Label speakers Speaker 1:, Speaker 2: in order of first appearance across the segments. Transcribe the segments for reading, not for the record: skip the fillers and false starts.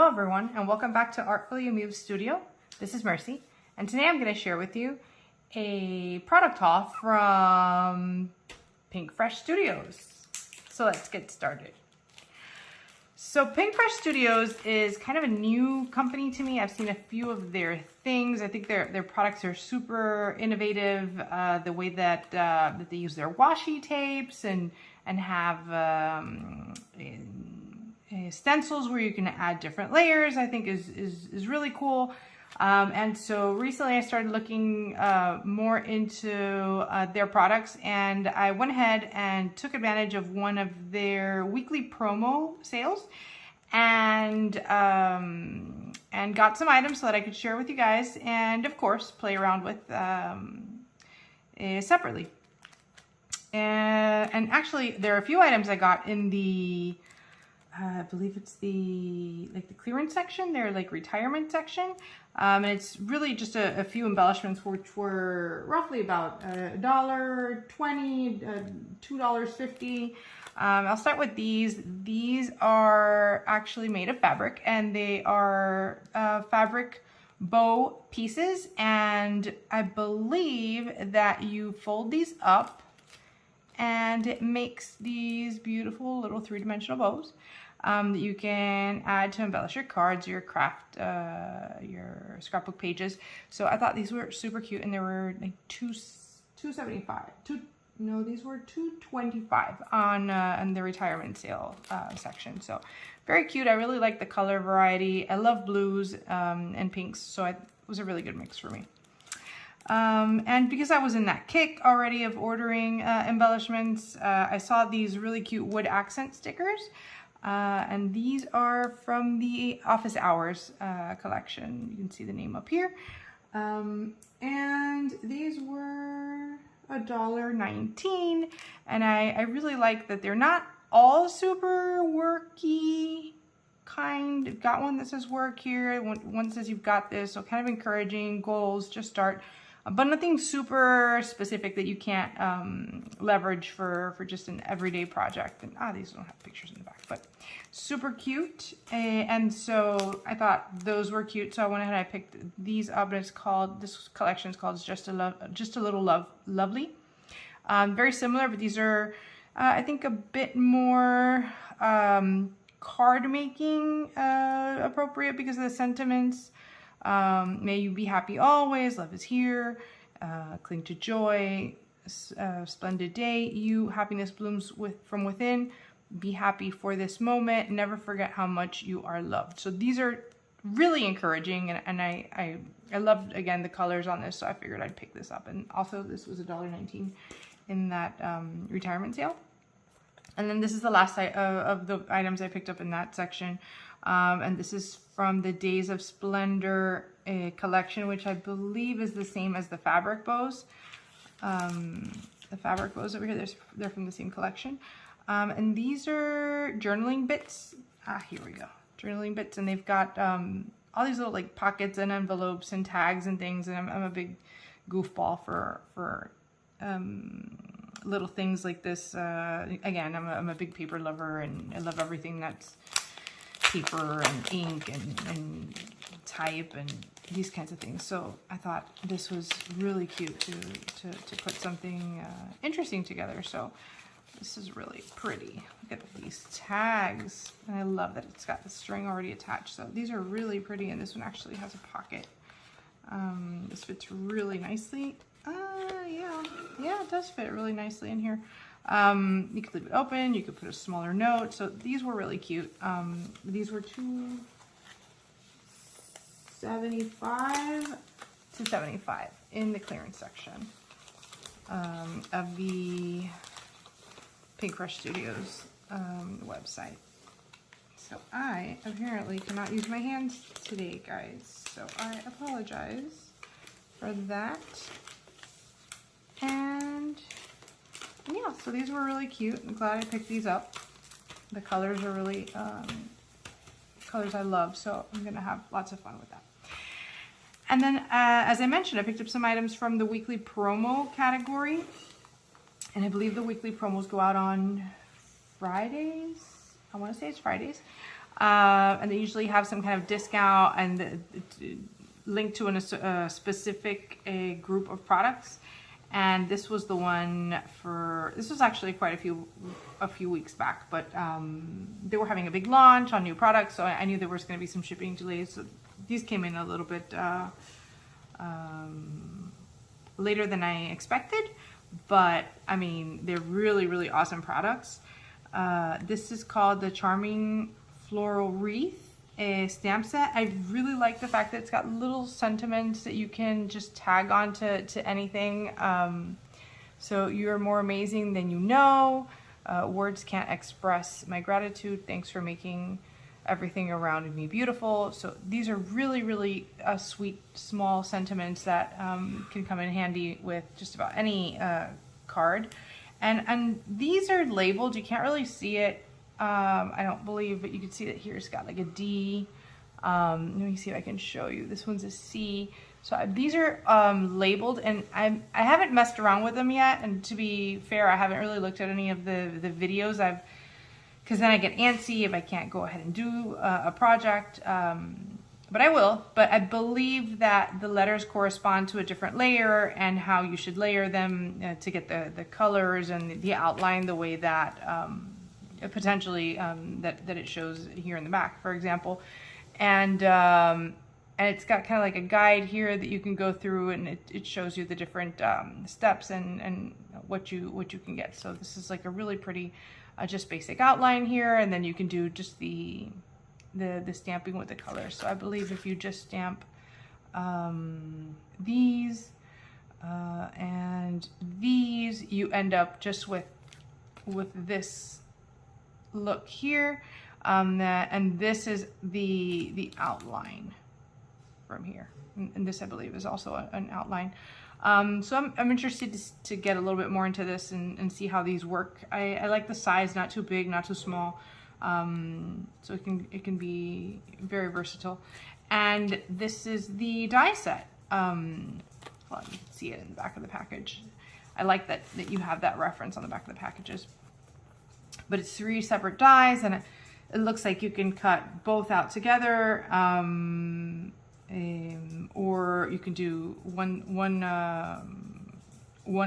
Speaker 1: Hello everyone, and welcome back to Artfully Amused Studio. This is Mercy, and today I'm going to share with you a product haul from Pink Fresh Studios. So let's get started. So Pink Fresh Studios is kind of a new company to me. I've seen a few of their things. I think their products are super innovative. The way that they use their washi tapes and have stencils where you can add different layers, I think is really cool. And so recently I started looking more into their products, and I went ahead and took advantage of one of their weekly promo sales and got some items so that I could share with you guys and of course play around with separately. And actually there are a few items I got in the I believe it's the clearance section, their retirement section, and it's really just a few embellishments which were roughly about $1.20, $2.50. I'll start with these. These are actually made of fabric, and they are fabric bow pieces, and I believe that you fold these up and it makes these beautiful little three-dimensional bows that you can add to embellish your cards, your craft, your scrapbook pages. So I thought these were super cute, and they were like $2.75. These were $2.25 on the retirement sale section. So very cute. I really like the color variety. I love blues and pinks, so it was a really good mix for me. And because I was in that kick already of ordering embellishments, I saw these really cute wood accent stickers. And these are from the Office Hours collection. You can see the name up here. And these were $1.19. And I really like that they're not all super worky kind. I've got one that says work here, one says you've got this, so kind of encouraging goals, just start. But nothing super specific that you can't leverage for just an everyday project. And these don't have pictures in the back, but super cute. And so I thought those were cute, so I went ahead and I picked these up. And this collection is called Just a Little Lovely. Very similar, but these are I think a bit more card making appropriate because of the sentiments. May you be happy always, love is here, cling to joy, splendid day, you, happiness blooms from within, be happy for this moment, never forget how much you are loved. So these are really encouraging, and I loved, again, the colors on this, so I figured I'd pick this up. And also this was $1.19 in that retirement sale. And then this is the last of the items I picked up in that section. And this is from the Days of Splendor collection, which I believe is the same as the fabric bows. The fabric bows over here, they're from the same collection. And these are journaling bits. Here we go. Journaling bits, and they've got all these little pockets and envelopes and tags and things. And I'm a big goofball for little things like this. Again, I'm a big paper lover, and I love everything that's paper and ink and type and these kinds of things. So I thought this was really cute to put something interesting together. So this is really pretty. Look at these tags, and I love that it's got the string already attached. So these are really pretty, and this one actually has a pocket. This fits really nicely. Yeah, it does fit really nicely in here. You could leave it open, you could put a smaller note. So these were really cute. These were $2.75 to $2.75 in the clearance section of the Pink Fresh Studios website. So I apparently cannot use my hands today, guys. So I apologize for that. And yeah, so these were really cute. I'm glad I picked these up. The colors are really colors I love, so I'm gonna have lots of fun with that. And then as I mentioned, I picked up some items from the weekly promo category, and I believe the weekly promos go out on Fridays. I want to say it's Fridays. and they usually have some kind of discount and linked to a specific group of products. And this was the one for, this was actually quite a few weeks back, but they were having a big launch on new products, so I knew there was going to be some shipping delays. So these came in a little bit later than I expected, but I mean, they're really, really awesome products. This is called the Charming Floral Wreath stamp set. I really like the fact that it's got little sentiments that you can just tag on to anything. So you're more amazing than you know. Words can't express my gratitude. Thanks for making everything around me beautiful. So these are really, really sweet, small sentiments that can come in handy with just about any card. And these are labeled. You can't really see it. I don't believe, but you can see that here it's got like a D. Let me see if I can show you. This one's a C. So these are labeled, and I haven't messed around with them yet. And to be fair, I haven't really looked at any of the videos. Because then I get antsy if I can't go ahead and do a project. But I will. But I believe that the letters correspond to a different layer, and how you should layer them to get the colors and the outline the way that potentially that it shows here in the back, for example. And it's got kind of like a guide here that you can go through, and it shows you the different steps and what you can get. So this is like a really pretty just basic outline here, and then you can do just the stamping with the colors. So I believe if you just stamp these and these, you end up just with this look here, and this is the outline from here, and this I believe is also an outline. So I'm interested to get a little bit more into this and see how these work. I like the size, not too big, not too small, so it can be very versatile. And this is the die set. Well, you can see it in the back of the package. I like that you have that reference on the back of the packages. But it's 3 separate dies, and it looks like you can cut both out together, or you can do one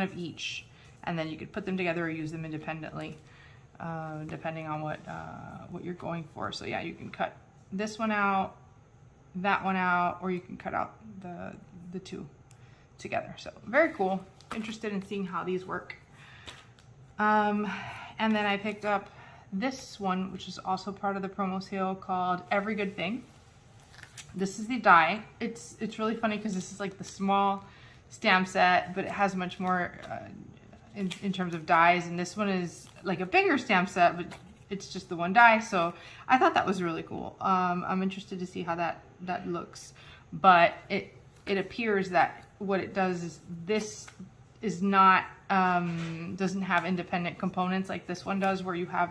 Speaker 1: of each, and then you could put them together or use them independently, depending on what you're going for. So yeah, you can cut this one out, that one out, or you can cut out the two together. So very cool. Interested in seeing how these work. And then I picked up this one, which is also part of the promo sale, called Every Good Thing. This is the die. It's really funny because this is like the small stamp set, but it has much more in terms of dies. And this one is like a bigger stamp set, but it's just the one die. So I thought that was really cool. I'm interested to see how that looks. But it appears that what it does is this is not doesn't have independent components like this one does, where you have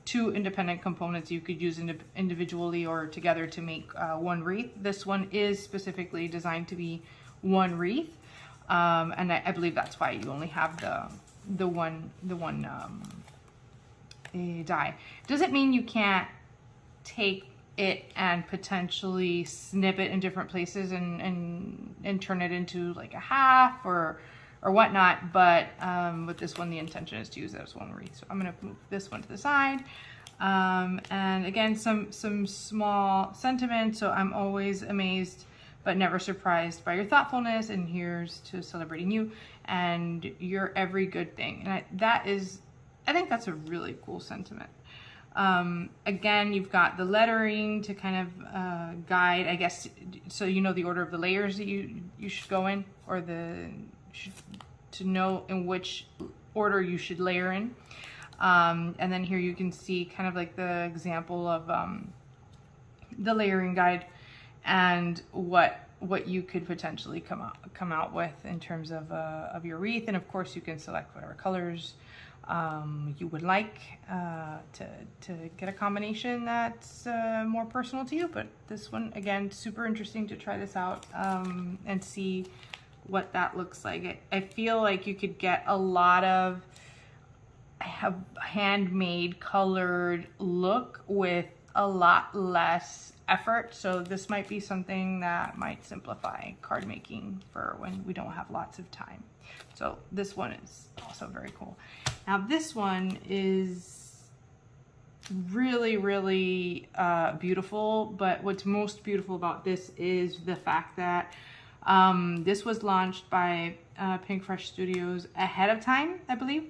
Speaker 1: 2 independent components you could use individually or together to make one wreath. This one is specifically designed to be one wreath, and I believe that's why you only have the one die. Doesn't mean you can't take it and potentially snip it in different places and turn it into like a half or whatnot, but with this one the intention is to use it as one wreath. So I'm going to move this one to the side, and again some small sentiments. So I'm always amazed but never surprised by your thoughtfulness, and here's to celebrating you and your every good thing. And I think that's a really cool sentiment. Again, you've got the lettering to kind of guide, I guess, so you know the order of the layers that you should go in, or to know in which order you should layer in. And then here you can see kind of like the example of the layering guide and what you could potentially come out with in terms of your wreath. And of course you can select whatever colors you would like to get a combination that's more personal to you. But this one, again, super interesting to try this out and see what that looks like. I feel like you could get a lot of, handmade colored look with a lot less effort. So this might be something that might simplify card making for when we don't have lots of time. So this one is also very cool. Now this one is really, really beautiful, but what's most beautiful about this is the fact that this was launched by Pink Fresh Studios ahead of time, I believe,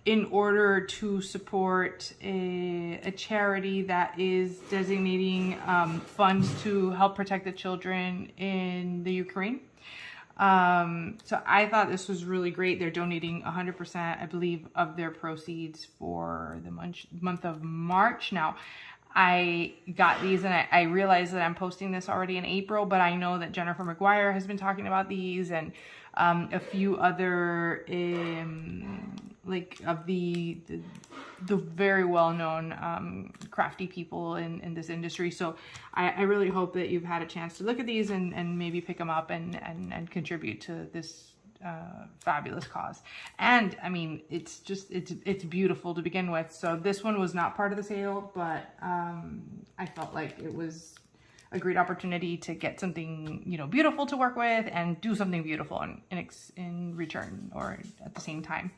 Speaker 1: in order to support a charity that is designating funds to help protect the children in the Ukraine. So I thought this was really great. They're donating 100%, I believe, of their proceeds for the month of March. Now, I got these and I realized that I'm posting this already in April, but I know that Jennifer McGuire has been talking about these, and a few other like of the very well-known crafty people in this industry. So I really hope that you've had a chance to look at these and maybe pick them up and contribute to this fabulous cause. And I mean, it's beautiful to begin with. So this one was not part of the sale, but I felt like it was a great opportunity to get something, you know, beautiful to work with and do something beautiful in return or at the same time.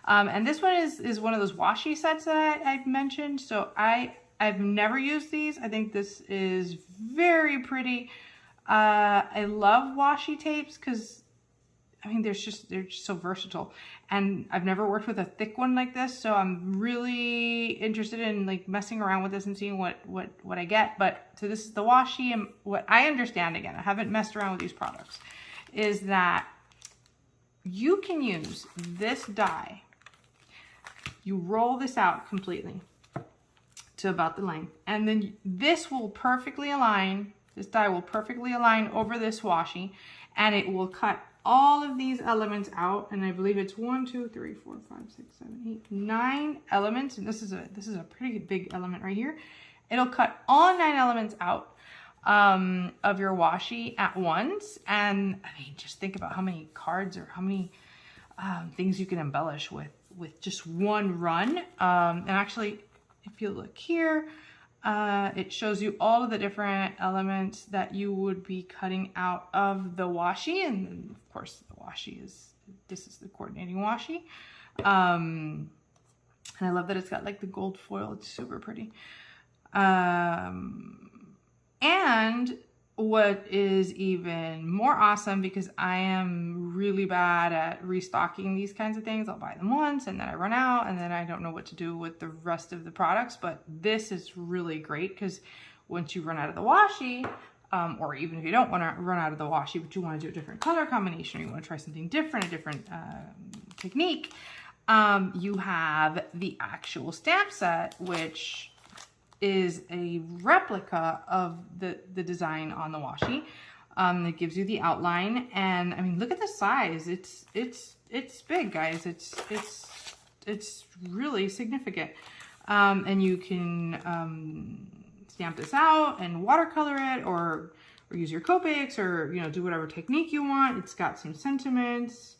Speaker 1: And this one is one of those washi sets that I've mentioned. So I've never used these. I think this is very pretty. I love washi tapes because I mean, they're just so versatile, and I've never worked with a thick one like this, so I'm really interested in like messing around with this and seeing what I get. But so this is the washi, and what I understand, again, I haven't messed around with these products, is that you can use this die. You roll this out completely to about the length, and then this will perfectly align. This die will perfectly align over this washi, and it will cut all of these elements out, and I believe it's 1, 2, 3, 4, 5, 6, 7, 8, 9 elements, and this is a pretty big element right here. It'll cut all 9 elements out of your washi at once, and I mean, just think about how many cards or how many things you can embellish with just one run. And actually, if you look here, it shows you all of the different elements that you would be cutting out of the washi, and then of course the washi this is the coordinating washi. And I love that it's got like the gold foil. It's super pretty. And what is even more awesome, because I am really bad at restocking these kinds of things. I'll buy them once and then I run out and then I don't know what to do with the rest of the products. But this is really great because once you run out of the washi, or even if you don't want to run out of the washi, but you want to do a different color combination, or you want to try something different, a different technique, you have the actual stamp set, which is a replica of the design on the washi. It gives you the outline, and I mean, look at the size. It's big, guys. It's really significant. And you can stamp this out and watercolor it, or use your Copics, or do whatever technique you want. It's got some sentiments.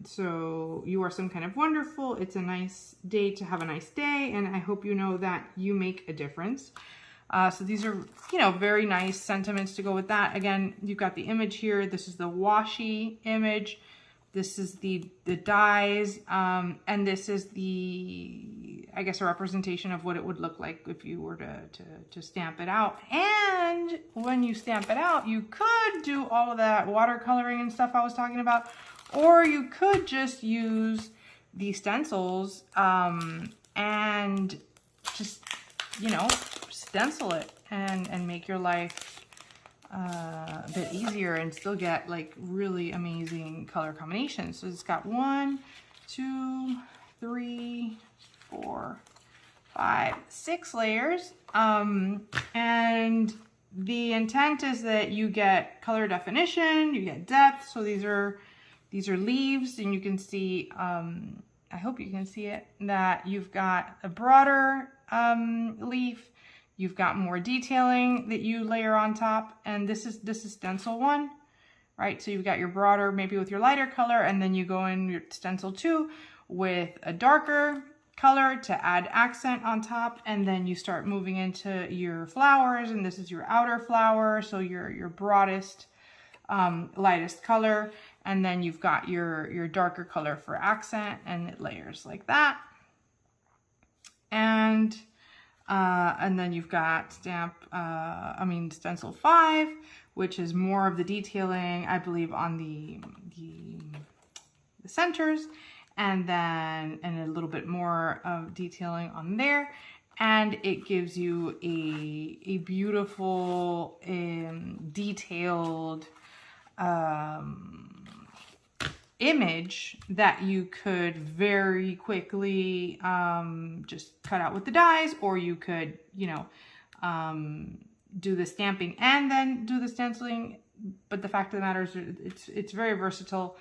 Speaker 1: So you are some kind of wonderful. It's a nice day to have a nice day, and I hope you know that you make a difference. So these are, very nice sentiments to go with that. Again, you've got the image here. This is the washi image. This is the dies, and this is I guess, a representation of what it would look like if you were to stamp it out. And when you stamp it out, you could do all of that watercoloring and stuff I was talking about, or you could just use the stencils and just, stencil it and make your life a bit easier and still get like really amazing color combinations. So it's got 1, 2, 3, 4, 5, 6 layers. And the intent is that you get color definition, you get depth. So these are leaves, and you can see, I hope you can see it, that you've got a broader leaf. You've got more detailing that you layer on top, and this is stencil 1. right? So you've got your broader, maybe with your lighter color, and then you go in your stencil 2 with a darker color to add accent on top, and then you start moving into your flowers, and this is your outer flower, so your broadest, lightest color, and then you've got your darker color for accent, and it layers like that. And then you've got stencil 5, which is more of the detailing, I believe, on the centers, and a little bit more of detailing on there. And it gives you a beautiful, detailed image that you could very quickly just cut out with the dies, or you could, you know, do the stamping and then do the stenciling. But the fact of the matter is, it's very versatile.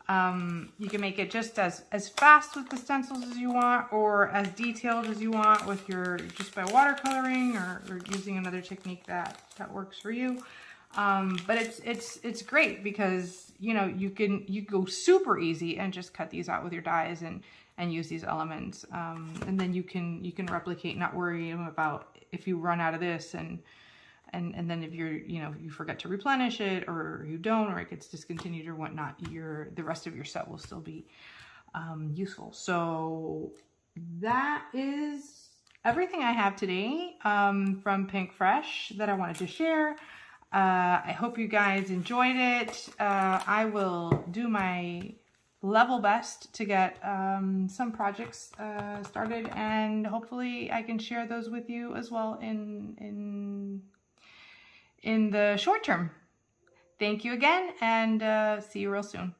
Speaker 1: You can make it just as fast with the stencils as you want, or as detailed as you want with just by watercoloring or using another technique that works for you. But it's great because, you know, you go super easy and just cut these out with your dies and use these elements. And then you can replicate, not worry about if you run out of this and then if you forget to replenish it, or you don't, or it gets discontinued or whatnot, the rest of your set will still be useful. So that is everything I have today from Pink Fresh that I wanted to share. I hope you guys enjoyed it. I will do my level best to get some projects started, and hopefully I can share those with you as well in the short term. Thank you again, and see you real soon.